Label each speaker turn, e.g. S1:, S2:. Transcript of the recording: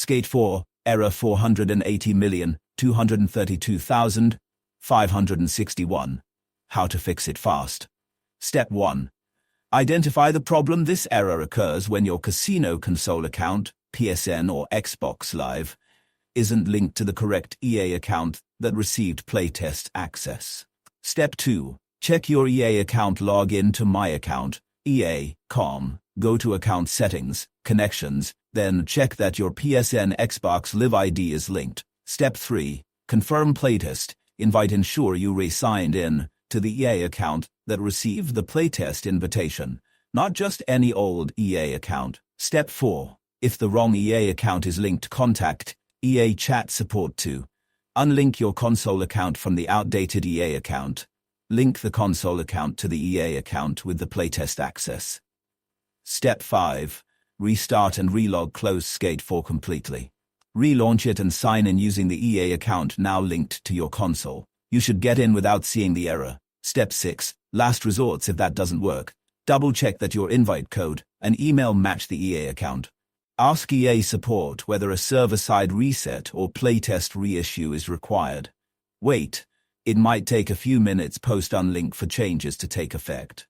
S1: Skate 4, error 480,232,561. How to fix it fast. Step 1. Identify the problem. This error occurs when your casino console account, PSN or Xbox Live, isn't linked to the correct EA account that received playtest access. Step 2. Check your EA account. Log in to My Account, EA.com, go to Account Settings, Connections, then check that your PSN Xbox Live ID is linked. Step 3. Confirm playtest. Ensure you re-signed in to the EA account that received the playtest invitation, not just any old EA account. Step 4. If the wrong EA account is linked, contact EA Chat Support to unlink your console account from the outdated EA account. Link the console account to the EA account with the playtest access. Step 5. Restart and relog. Close Skate 4 completely. Relaunch it and sign in using the EA account now linked to your console. You should get in without seeing the error. Step 6. Last resorts. If that doesn't work, double-check that your invite code and email match the EA account. Ask EA support whether a server-side reset or playtest reissue is required. Wait. It might take a few minutes post-unlink for changes to take effect.